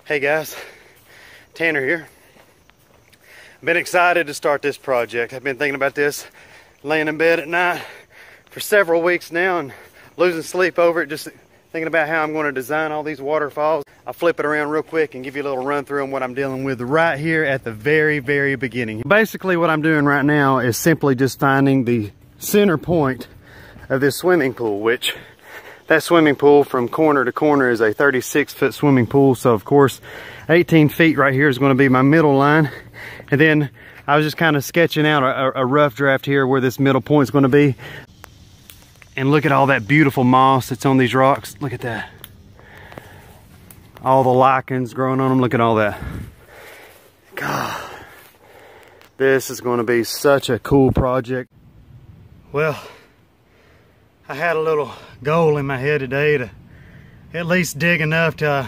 Hey guys, Tanner here. I've been excited to start this project. I've been thinking about this, laying in bed at night for several weeks now and losing sleep over it, just thinking about how I'm going to design all these waterfalls. I'll flip it around real quick and give you a little run through on what I'm dealing with right here at the very beginning. Basically what I'm doing right now is simply just finding the center point of this swimming pool, which that swimming pool from corner to corner is a 36-foot swimming pool. So of course 18 feet right here is going to be my middle line. And then I was just kind of sketching out a rough draft here where this middle point is going to be. And look at all that beautiful moss that's on these rocks. Look at that. All the lichens growing on them. Look at all that. God, this is going to be such a cool project. Well, I had a little goal in my head today to at least dig enough till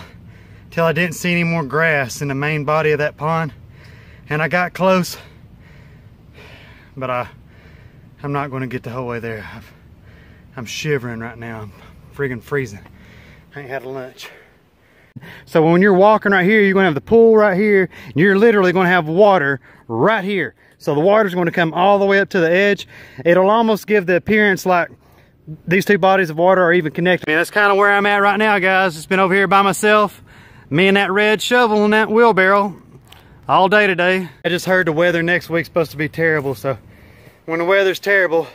I didn't see any more grass in the main body of that pond. And I got close, but I'm not going to get the whole way there. I'm shivering right now. I'm friggin' freezing. I ain't had a lunch. So when you're walking right here, you're going to have the pool right here. And you're literally going to have water right here. So the water's going to come all the way up to the edge. It'll almost give the appearance like these two bodies of water are even connected. I mean, that's kind of where I'm at right now, guys. Just been over here by myself. Me and that red shovel and that wheelbarrow all day today. I just heard the weather next week's supposed to be terrible. So when the weather's terrible,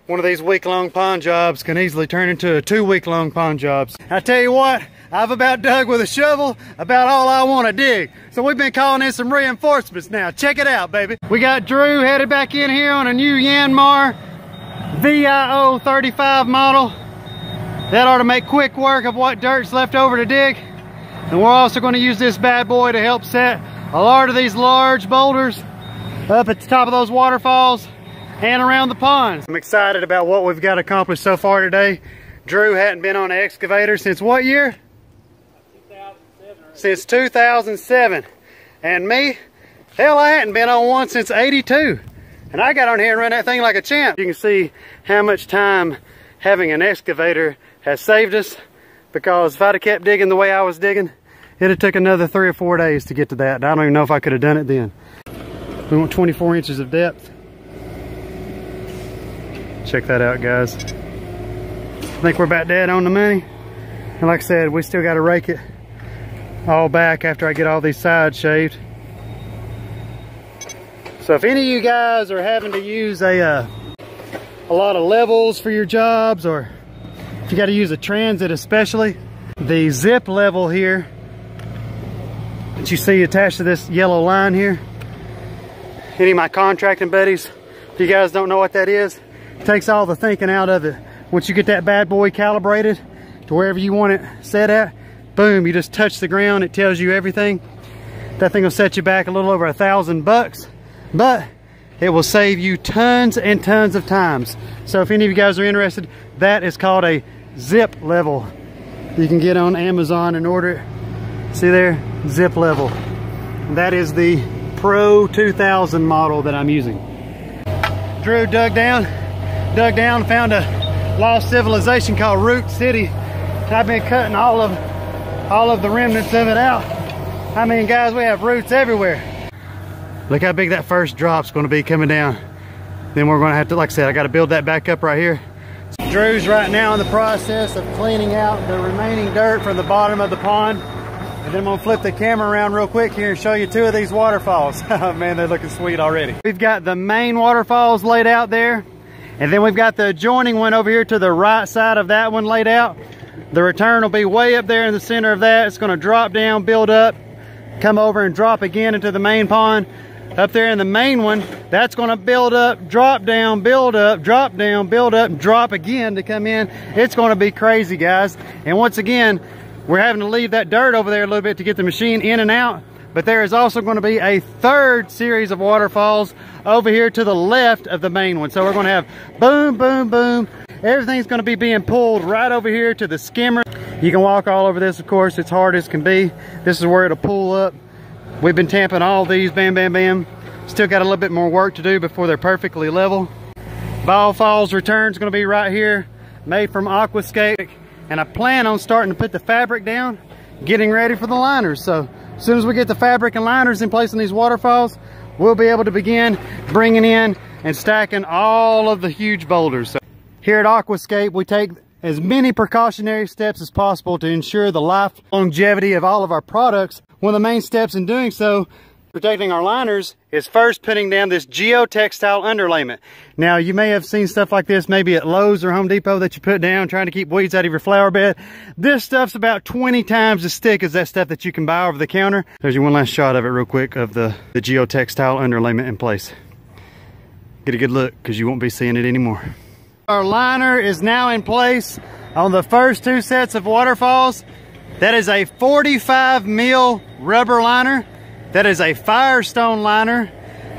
one of these week-long pond jobs can easily turn into a 2-week-long pond jobs. I tell you what, I've about dug with a shovel about all I want to dig. So we've been calling in some reinforcements now. Check it out, baby. We got Drew headed back in here on a new Yanmar VIO 35 model. That ought to make quick work of what dirt's left over to dig. And we're also going to use this bad boy to help set a lot of these large boulders up at the top of those waterfalls and around the ponds. I'm excited about what we've got accomplished so far today. Drew hadn't been on an excavator since what year? 2007. Since 2007. And me, hell, I hadn't been on one since 82. And I got on here and ran that thing like a champ. You can see how much time having an excavator has saved us, because if I'd have kept digging the way I was digging, it'd have took another 3 or 4 days to get to that. I don't even know if I could have done it then. We want 24 inches of depth. Check that out, guys. I think we're about dead on the money. And like I said, we still got to rake it all back after I get all these sides shaved. So if any of you guys are having to use a lot of levels for your jobs, or if you got to use a transit especially, the zip level here that you see attached to this yellow line here, any of my contracting buddies, if you guys don't know what that is, it takes all the thinking out of it. Once you get that bad boy calibrated to wherever you want it set at, boom, you just touch the ground, it tells you everything. That thing will set you back a little over $1,000, but it will save you tons and tons of times. So if any of you guys are interested, that is called a zip level. You can get on Amazon and order it. See there, zip level. That is the Pro 2000 model that I'm using. Drew dug down, found a lost civilization called Root City. And I've been cutting all of the remnants of it out. I mean, guys, we have roots everywhere. Look how big that first drop's going to be coming down. Then we're going to have to, like I said, I got to build that back up right here. Drew's right now in the process of cleaning out the remaining dirt from the bottom of the pond. And then I'm going to flip the camera around real quick here and show you 2 of these waterfalls. Oh man, they're looking sweet already. We've got the main waterfalls laid out there. And then we've got the adjoining one over here to the right side of that one laid out. The return will be way up there in the center of that. It's going to drop down, build up, come over and drop again into the main pond. Up there in the main one, that's going to build up, drop down, build up, drop down, build up, and drop again to come in. It's going to be crazy, guys. And once again, we're having to leave that dirt over there a little bit to get the machine in and out. But there is also going to be a 3rd series of waterfalls over here to the left of the main one. So we're going to have boom, boom, boom. Everything's going to be being pulled right over here to the skimmer. You can walk all over this, of course. It's hard as can be. This is where it'll pull up. We've been tamping all these, bam, bam, bam. Still got a little bit more work to do before they're perfectly level. Waterfall Returns is going to be right here, made from aquascape. And I plan on starting to put the fabric down getting ready for the liners. So as soon as we get the fabric and liners in place in these waterfalls, we'll be able to begin bringing in and stacking all of the huge boulders. So here at Aquascape, we take as many precautionary steps as possible to ensure the life longevity of all of our products. One of the main steps in doing so, protecting our liners, is first putting down this geotextile underlayment. Now, you may have seen stuff like this maybe at Lowe's or Home Depot that you put down trying to keep weeds out of your flower bed. This stuff's about 20 times as thick as that stuff that you can buy over the counter. There's your one last shot of it real quick of the geotextile underlayment in place. Get a good look because you won't be seeing it anymore. Our liner is now in place on the first two sets of waterfalls. That is a 45 mil rubber liner. That is a Firestone liner.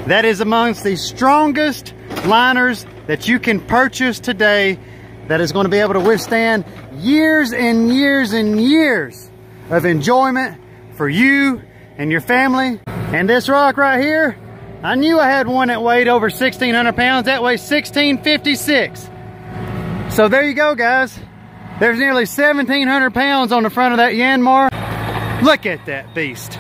That is amongst the strongest liners that you can purchase today, that is going to be able to withstand years and years and years of enjoyment for you and your family. And this rock right here, I knew I had one that weighed over 1,600 pounds. That weighs 1,656. So there you go, guys. There's nearly 1,700 pounds on the front of that Yanmar. Look at that beast.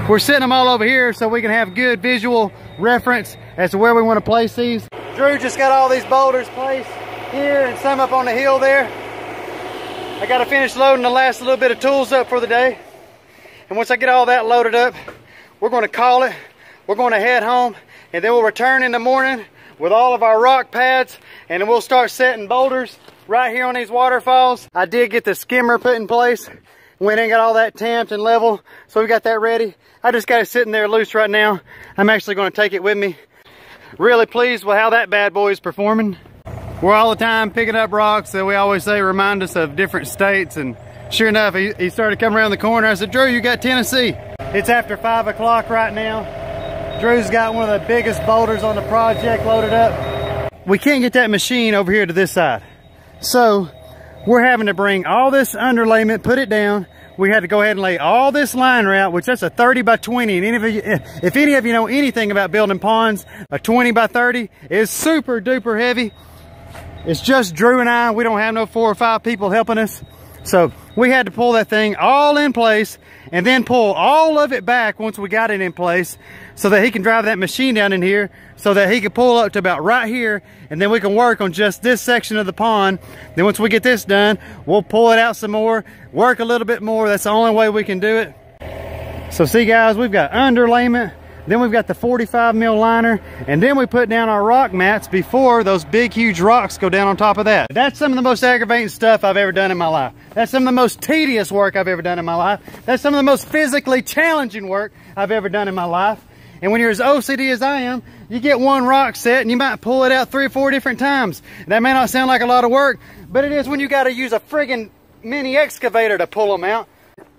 We're setting them all over here so we can have good visual reference as to where we want to place these. Drew just got all these boulders placed here and some up on the hill there. I got to finish loading the last little bit of tools up for the day. And once I get all that loaded up, we're going to call it. We're going to head home, and then we'll return in the morning with all of our rock pads, and then we'll start setting boulders right here on these waterfalls. I did get the skimmer put in place. Went in and got all that tamped and level, so we got that ready. I just got it sitting there loose right now. I'm actually going to take it with me. Really pleased with how that bad boy is performing. We're all the time picking up rocks that we always say remind us of different states, and sure enough, he started coming around the corner. I said, Drew, you got Tennessee. It's after 5 o'clock right now. Drew's got one of the biggest boulders on the project loaded up. We can't get that machine over here to this side. So we're having to bring all this underlayment, put it down. We had to go ahead and lay all this liner out, which that's a 30 by 20. And if any of you know anything about building ponds, a 20 by 30 is super duper heavy. It's just Drew and I. We don't have no 4 or 5 people helping us. So we had to pull that thing all in place and then pull all of it back once we got it in place so that he can drive that machine down in here so that he can pull up to about right here, and then we can work on just this section of the pond. Then once we get this done, we'll pull it out some more, work a little bit more. That's the only way we can do it. So see guys, we've got underlayment, then we've got the 45 mil liner, and then we put down our rock mats before those big huge rocks go down on top of that. That's some of the most aggravating stuff I've ever done in my life. That's some of the most tedious work I've ever done in my life. That's some of the most physically challenging work I've ever done in my life. And when you're as OCD as I am, you get one rock set and you might pull it out 3 or 4 different times. That may not sound like a lot of work, but it is when you got to use a friggin' mini excavator to pull them out.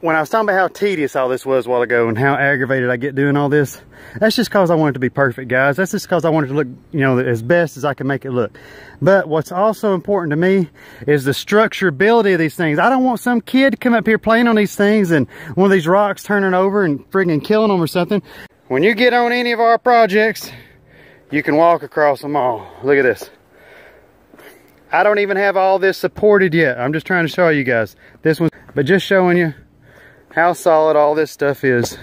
When I was talking about how tedious all this was a while ago and how aggravated I get doing all this, that's just because I want it to be perfect, guys. That's just because I want it to look, you know, as best as I can make it look. But what's also important to me is the structurability of these things. I don't want some kid to come up here playing on these things and one of these rocks turning over and friggin' killing them or something. When you get on any of our projects, you can walk across them all. Look at this. I don't even have all this supported yet. I'm just trying to show you guys this one, but just showing you how solid all this stuff is.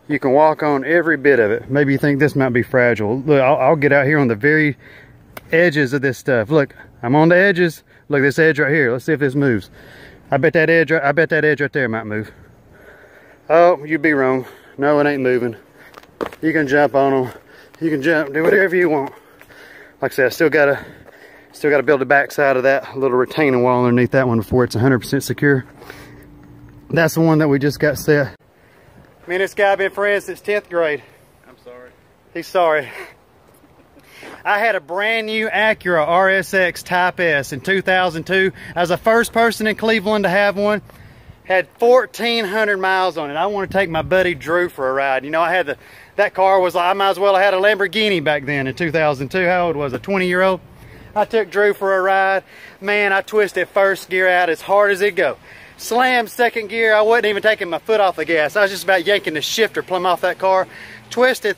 You can walk on every bit of it. Maybe you think this might be fragile. Look, I'll get out here on the very edges of this stuff. Look, I'm on the edges. Look, this edge right here. Let's see if this moves. I bet that edge right there might move. Oh, you'd be wrong. No, it ain't moving. You can jump on them. You can jump, do whatever you want. Like I said, I still gotta build the backside of that little retaining wall underneath that one before it's 100% secure. That's the one that we just got set. Me and this guy have been friends since 10th grade. I'm sorry. He's sorry. I had a brand new Acura RSX Type S in 2002. I was the first person in Cleveland to have one. Had 1,400 miles on it. I want to take my buddy Drew for a ride. You know, that car was like, I might as well have had a Lamborghini back then in 2002. How old was I? 20-year-old? I took Drew for a ride. Man, I twisted first gear out as hard as it go. Slammed second gear. I wasn't even taking my foot off the gas. I was just about yanking the shifter plumb off that car. Twisted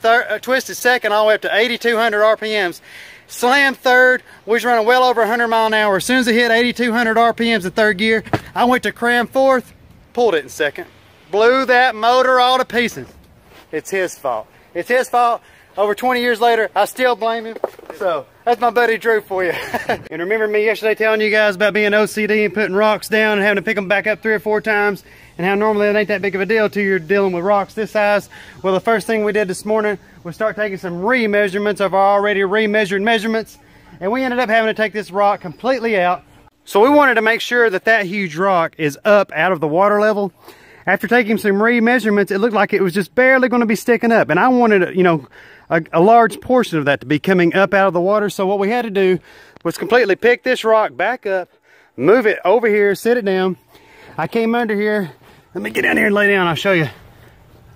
second all the way up to 8,200 RPMs. Slammed third. We was running well over 100 mile an hour. As soon as it hit 8,200 RPMs in third gear, I went to cram fourth, pulled it in second. blew that motor all to pieces. It's his fault. It's his fault. Over 20 years later, I still blame him. So that's my buddy Drew for you. And remember me yesterday telling you guys about being OCD and putting rocks down and having to pick them back up 3 or 4 times, and how normally it ain't that big of a deal till you're dealing with rocks this size. Well, the first thing we did this morning was start taking some re-measurements of our already re-measured measurements, and we ended up having to take this rock completely out. So we wanted to make sure that that huge rock is up out of the water level. After taking some re-measurements, it looked like it was just barely going to be sticking up, and I wanted, you know, a large portion of that to be coming up out of the water. So what we had to do was completely pick this rock back up, move it over here, sit it down. I came under here. Let me get down here and lay down. I'll show you.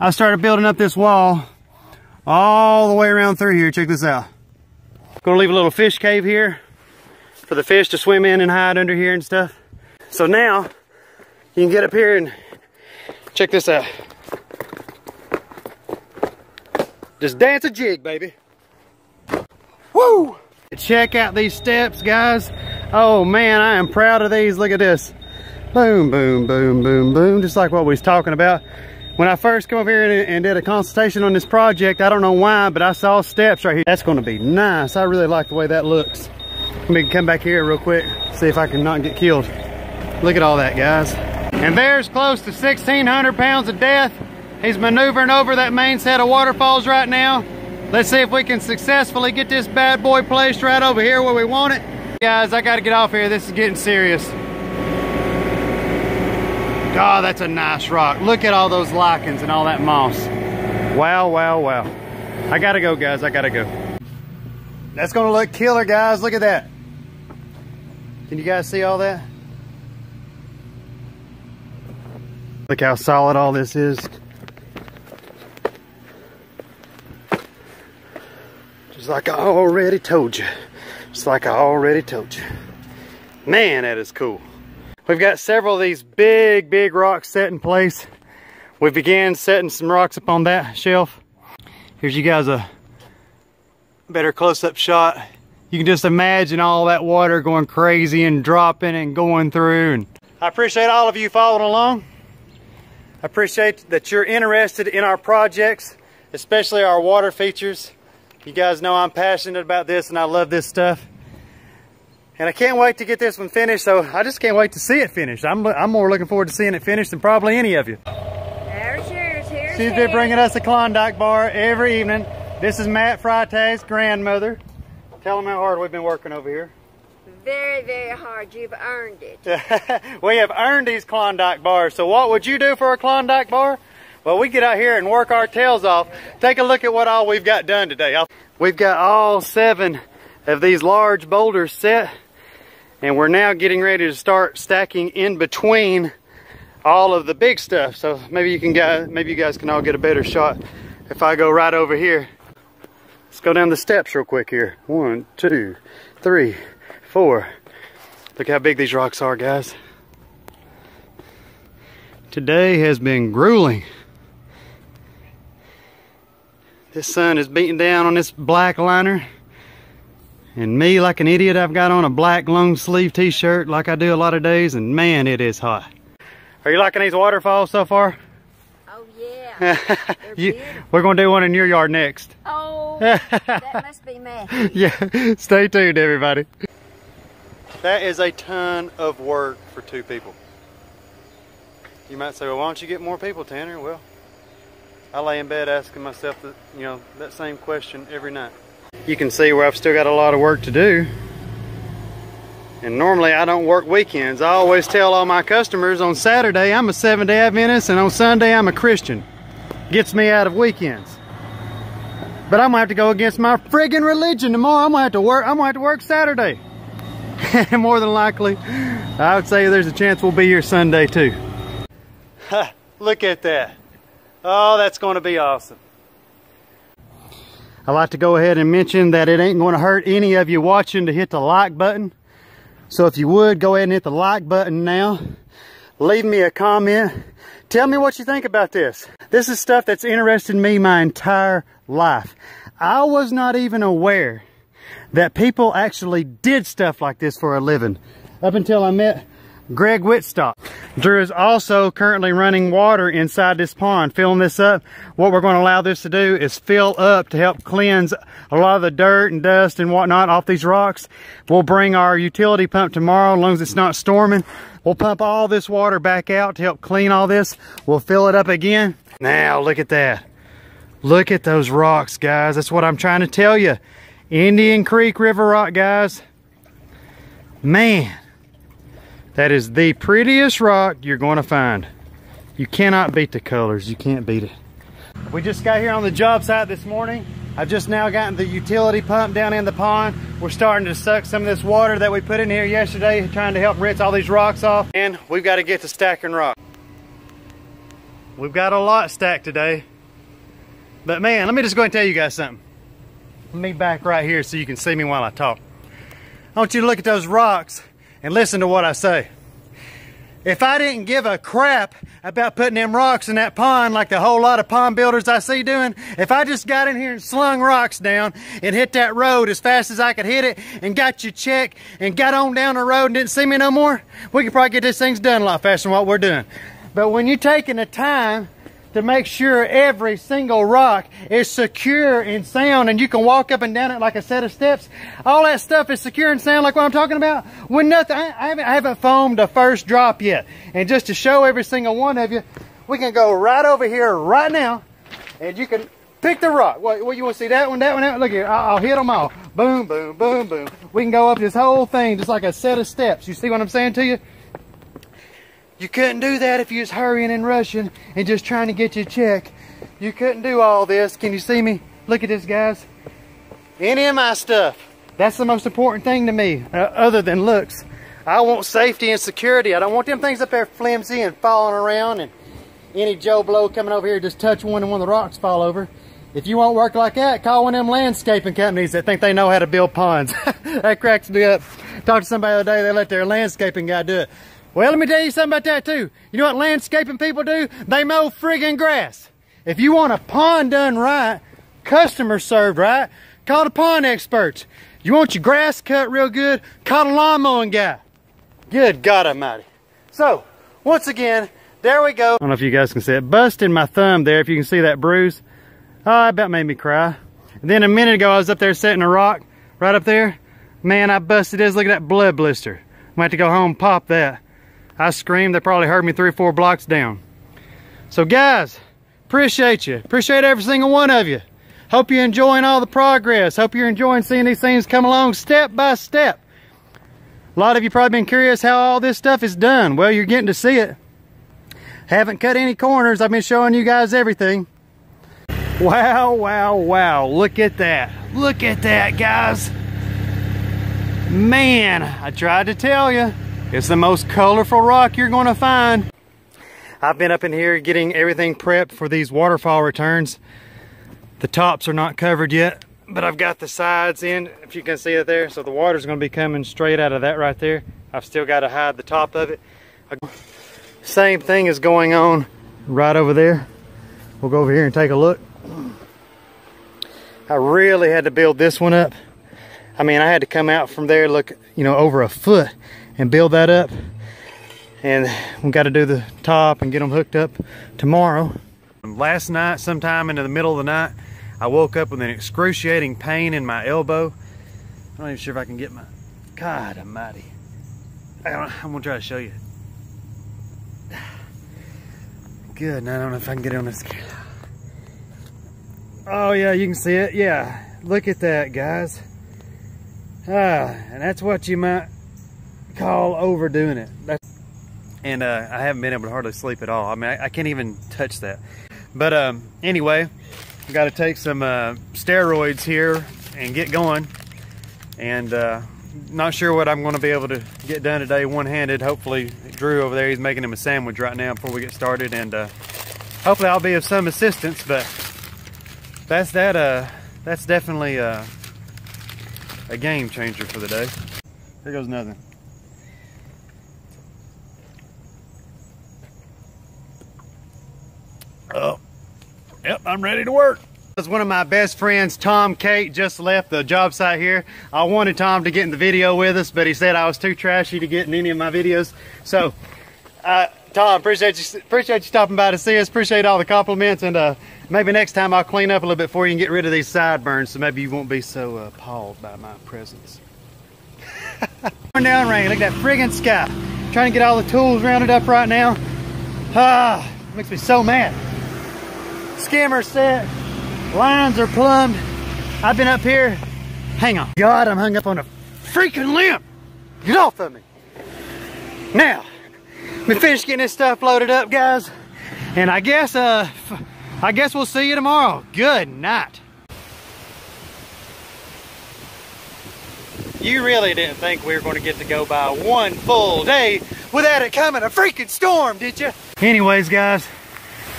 I started building up this wall all the way around through here. Check this out. Gonna leave a little fish cave here for the fish to swim in and hide under here and stuff. So now you can get up here and check this out. Just dance a jig, baby. Woo! Check out these steps, guys. Oh man, I am proud of these. Look at this. Boom, boom, boom, boom, boom. Just like what we was talking about. When I first came over here and did a consultation on this project, I don't know why, but I saw steps right here. That's gonna be nice. I really like the way that looks. Let me come back here real quick, see if I can not get killed. Look at all that, guys. And there's close to 1,600 pounds of death. He's maneuvering over that main set of waterfalls right now. Let's see if we can successfully get this bad boy placed right over here where we want it. Guys, I gotta get off here. This is getting serious. Oh, that's a nice rock. Look at all those lichens and all that moss. Wow, wow, wow. I gotta go, guys, I gotta go. That's gonna look killer, guys. Look at that. Can you guys see all that? Look how solid all this is. Just like I already told you. Just like I already told you. Man, that is cool. We've got several of these big, big rocks set in place. We began setting some rocks up on that shelf. Here's you guys a better close-up shot. You can just imagine all that water going crazy and dropping and going through. And I appreciate all of you following along. I appreciate that you're interested in our projects, especially our water features. You guys know I'm passionate about this and I love this stuff. And I can't wait to get this one finished, so I just can't wait to see it finished. I'm more looking forward to seeing it finished than probably any of you. There's yours, here's She's been bringing us a Klondike bar every evening. This is Matt Freitag's grandmother. Tell them how hard we've been working over here. Very, very hard. You've earned it. We have earned these Klondike bars. So what would you do for a Klondike bar? Well, we get out here and work our tails off. Take a look at what all we've got done today. We've got all 7 of these large boulders set, and we're now getting ready to start stacking in between all of the big stuff. So maybe you guys can all get a better shot if I go right over here. Let's go down the steps real quick here. 1, 2, 3, 4. Look how big these rocks are, guys. Today has been grueling. This sun is beating down on this black liner. And me, like an idiot, I've got on a black long sleeve t-shirt like I do a lot of days, and man, it is hot. Are you liking these waterfalls so far? Oh yeah, we're gonna do one in your yard next. Oh, that must be Matthew. Yeah, stay tuned, everybody. That is a ton of work for 2 people. You might say, well, why don't you get more people, Tanner? Well, I lay in bed asking myself that same question every night. You can see where I've still got a lot of work to do. And normally I don't work weekends. I always tell all my customers on Saturday I'm a Seventh-day Adventist, and on Sunday I'm a Christian. Gets me out of weekends. But I'm gonna have to go against my friggin' religion tomorrow. I'm gonna have to work Saturday. And more than likely, I would say there's a chance we'll be here Sunday too. Ha, look at that. Oh, that's gonna be awesome. I like to go ahead and mention that it ain't going to hurt any of you watching to hit the like button. So if you would, go ahead and hit the like button now. Leave me a comment. Tell me what you think about this. This is stuff that's interested me my entire life. I was not even aware that people actually did stuff like this for a living up until I met Greg Whitstock. Drew is also currently running water inside this pond, filling this up. What we're going to allow this to do is fill up to help cleanse a lot of the dirt and dust and whatnot off these rocks. We'll bring our utility pump tomorrow, as long as it's not storming. We'll pump all this water back out to help clean all this. We'll fill it up again. Now look at that. Look at those rocks, guys. That's what I'm trying to tell you. Indian Creek River rock, guys. Man. That is the prettiest rock you're going to find. You cannot beat the colors. You can't beat it. We just got here on the job site this morning. I've just now gotten the utility pump down in the pond. We're starting to suck some of this water that we put in here yesterday, trying to help rinse all these rocks off. And we've got to get to stacking rock. We've got a lot stacked today. But man, let me just go and tell you guys something. Let me back right here so you can see me while I talk. I want you to look at those rocks and listen to what I say. If I didn't give a crap about putting them rocks in that pond like the whole lot of pond builders I see doing, if I just got in here and slung rocks down and hit that road as fast as I could hit it and got you check and got on down the road and didn't see me no more, we could probably get these things done a lot faster than what we're doing. But when you're taking the time to make sure every single rock is secure and sound and you can walk up and down it like a set of steps, all that stuff is secure and sound like what I'm talking about. When nothing, I haven't foamed the first drop yet. And just to show every single one of you, we can go right over here right now and you can pick the rock. What you want to see? That one, that one, that one? Look here, I'll hit them all. Boom, boom, boom, boom. We can go up this whole thing just like a set of steps. You see what I'm saying to you? You couldn't do that if you was hurrying and rushing and just trying to get your check. You couldn't do all this. Can you see me? Look at this, guys. Any of my stuff. That's the most important thing to me, other than looks. I want safety and security. I don't want them things up there flimsy and falling around and any Joe Blow coming over here just touch one and one of the rocks fall over. If you want work like that, call one of them landscaping companies that think they know how to build ponds. That cracks me up. Talked to somebody the other day, they let their landscaping guy do it. Well, let me tell you something about that too. You know what landscaping people do? They mow friggin' grass. If you want a pond done right, customer served right, call the pond experts. You want your grass cut real good, call the lawn mowing guy. Good God Almighty. So, once again, there we go. I don't know if you guys can see it. Busted my thumb there, if you can see that bruise. Oh, it about made me cry. And then a minute ago, I was up there setting a rock right up there. Man, I busted this. Look at that blood blister. I'm gonna have to go home and pop that. I screamed. They probably heard me 3 or 4 blocks down. So guys, appreciate you. Appreciate every single one of you. Hope you're enjoying all the progress. Hope you're enjoying seeing these things come along step by step. A lot of you probably been curious how all this stuff is done. Well, you're getting to see it. Haven't cut any corners. I've been showing you guys everything. Wow, wow, wow. Look at that. Look at that, guys. Man, I tried to tell you. It's the most colorful rock you're going to find. I've been up in here getting everything prepped for these waterfall returns. The tops are not covered yet, but I've got the sides in, if you can see it there. So the water's going to be coming straight out of that right there. I've still got to hide the top of it. Same thing is going on right over there. We'll go over here and take a look. I really had to build this one up. I mean, I had to come out from there, look, you know, over a foot and build that up. And we got to do the top and get them hooked up tomorrow. Last night, sometime into the middle of the night, I woke up with an excruciating pain in my elbow. I'm not even sure if I can get my, God almighty. I'm gonna try to show you. Good, now I don't know if I can get it on this camera. Oh yeah, you can see it, yeah. Look at that, guys. And that's what you might call overdoing it. And I haven't been able to hardly sleep at all. I mean, I can't even touch that. But anyway, I got to take some steroids here and get going. And not sure what I'm going to be able to get done today one-handed. Hopefully, Drew over there, he's making him a sandwich right now before we get started. And hopefully I'll be of some assistance. But that's definitely a game changer for the day. Here goes nothing. Oh, yep, I'm ready to work. One of my best friends, Tom Kate, just left the job site here. I wanted Tom to get in the video with us, but he said I was too trashy to get in any of my videos. So, Tom, appreciate you stopping by to see us. Appreciate all the compliments, and maybe next time I'll clean up a little bit for you and get rid of these sideburns, so maybe you won't be so appalled by my presence. Pouring down rain. Look at that friggin' sky. Trying to get all the tools rounded up right now. Makes me so mad. Skimmer set. Lines are plumbed. I've been up here. Hang on. God, I'm hung up on a freaking limb. Get off of me. Now, we finished getting this stuff loaded up, guys. And I guess we'll see you tomorrow. Good night. You really didn't think we were going to get to go by one full day without it coming a freaking storm, did you? Anyways, guys,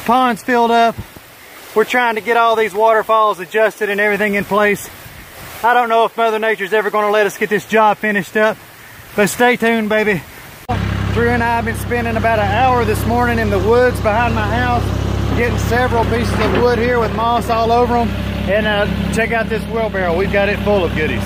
pond's filled up. We're trying to get all these waterfalls adjusted and everything in place. I don't know if Mother Nature's ever going to let us get this job finished up, but stay tuned, baby. Drew and I have been spending about an hour this morning in the woods behind my house, getting several pieces of wood here with moss all over them. And check out this wheelbarrow. We've got it full of goodies.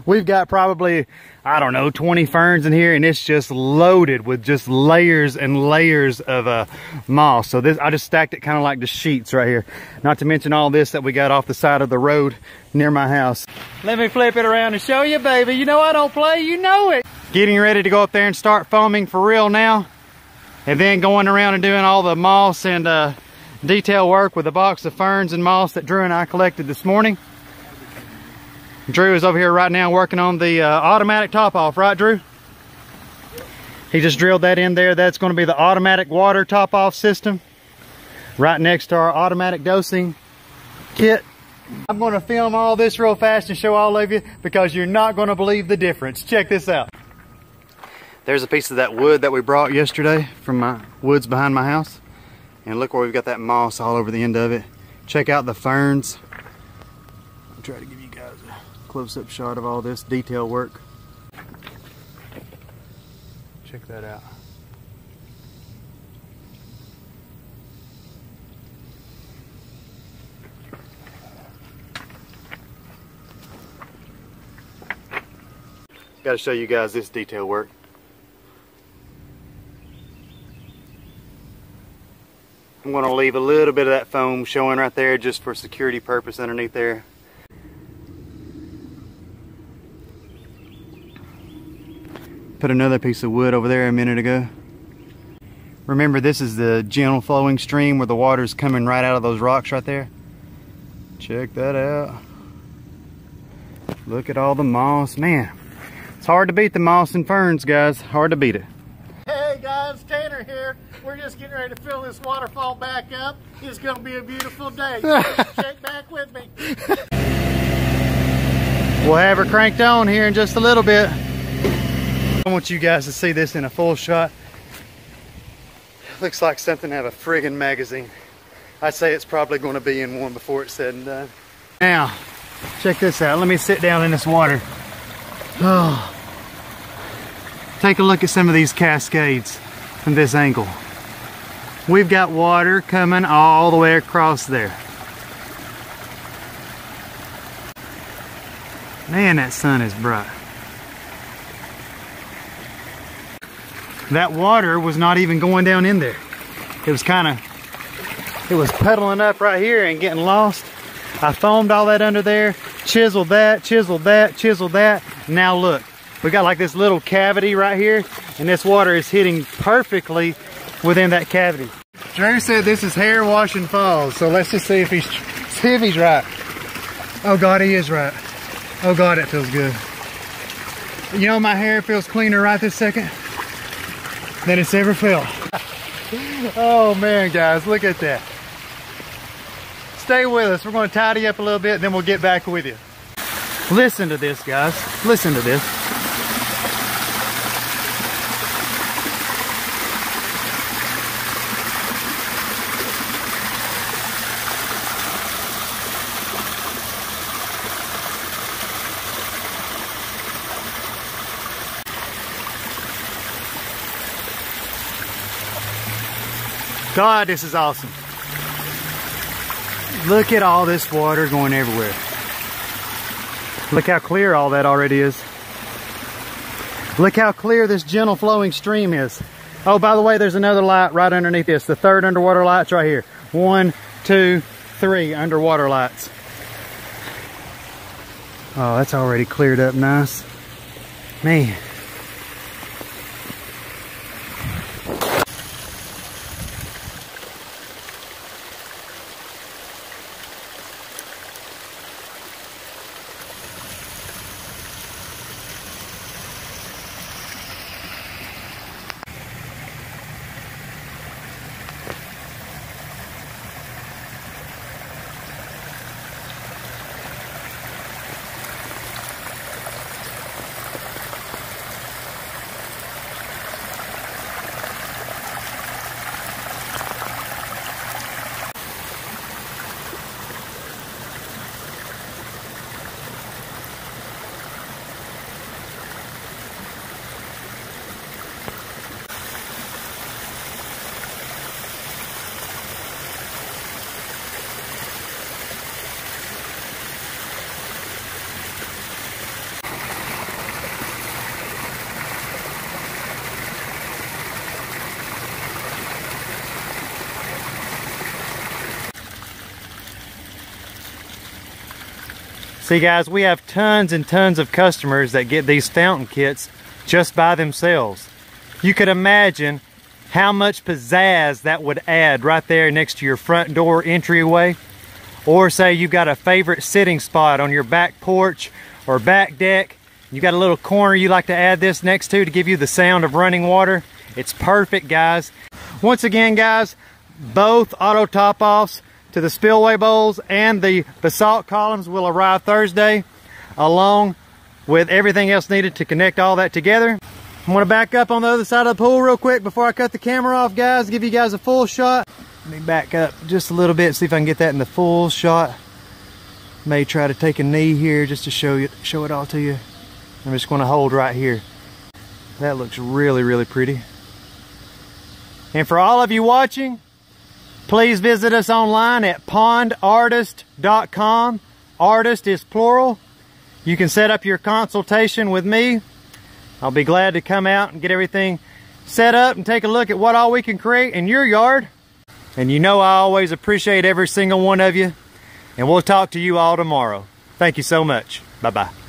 We've got probably, I don't know, 20 ferns in here, and it's just loaded with just layers and layers of moss. So this, I just stacked it kind of like the sheets right here. Not to mention all this that we got off the side of the road near my house. Let me flip it around and show you, baby. You know I don't play, you know it. Getting ready to go up there and start foaming for real now. And then going around and doing all the moss and detail work with a box of ferns and moss that Drew and I collected this morning. Drew is over here right now working on the automatic top off, right, Drew? He just drilled that in there. That's going to be the automatic water top off system right next to our automatic dosing kit. I'm going to film all this real fast and show all of you because you're not going to believe the difference. Check this out. There's a piece of that wood that we brought yesterday from my woods behind my house. And look where we've got that moss all over the end of it. Check out the ferns. I'll try to give you guys a close-up shot of all this detail work. Check that out. Got to show you guys this detail work. I'm going to leave a little bit of that foam showing right there just for security purpose underneath there. Put another piece of wood over there a minute ago. Remember, this is the gentle flowing stream where the water's coming right out of those rocks right there. Check that out. Look at all the moss. Man, it's hard to beat the moss and ferns, guys. Hard to beat it. Hey guys, Tanner here. We're just getting ready to fill this waterfall back up. It's going to be a beautiful day. Check back with me. We'll have her cranked on here in just a little bit. I want you guys to see this in a full shot. Looks like something out of a friggin' magazine. I'd say it's probably going to be in one before it's said and done. Now, check this out. Let me sit down in this water. Oh. Take a look at some of these cascades from this angle. We've got water coming all the way across there. Man, that sun is bright. That water was not even going down in there. It was puddling up right here and getting lost. I foamed all that under there, chiseled that, chiseled that, chiseled that. Now look, we got like this little cavity right here, and this water is hitting perfectly within that cavity. Drew said this is hair washing falls, so let's just see if he's right. Oh God, he is right. Oh God, it feels good. You know, my hair feels cleaner right this second than it's ever felt. Oh man, guys, look at that. Stay with us. We're going to tidy up a little bit, then we'll get back with you. Listen to this, guys. Listen to this. God, this is awesome. Look at all this water going everywhere. Look how clear all that already is. Look how clear this gentle flowing stream is. Oh, by the way, there's another light right underneath this. The third underwater light's right here. 1, 2, 3 underwater lights. Oh, that's already cleared up nice. Man. See guys, we have tons and tons of customers that get these fountain kits just by themselves. You could imagine how much pizzazz that would add right there next to your front door entryway. Or say you've got a favorite sitting spot on your back porch or back deck. You got a little corner you like to add this next to give you the sound of running water. It's perfect, guys. Once again, guys, both auto top-offs to the spillway bowls and the basalt columns will arrive Thursday, along with everything else needed to connect all that together. I'm gonna back up on the other side of the pool real quick before I cut the camera off, guys, give you guys a full shot. Let me back up just a little bit, see if I can get that in the full shot. May try to take a knee here just to show it all to you. I'm just gonna hold right here. That looks really, really pretty. And for all of you watching, please visit us online at pondartist.com. Artist is plural. You can set up your consultation with me. I'll be glad to come out and get everything set up and take a look at what all we can create in your yard. And you know I always appreciate every single one of you. And we'll talk to you all tomorrow. Thank you so much. Bye-bye.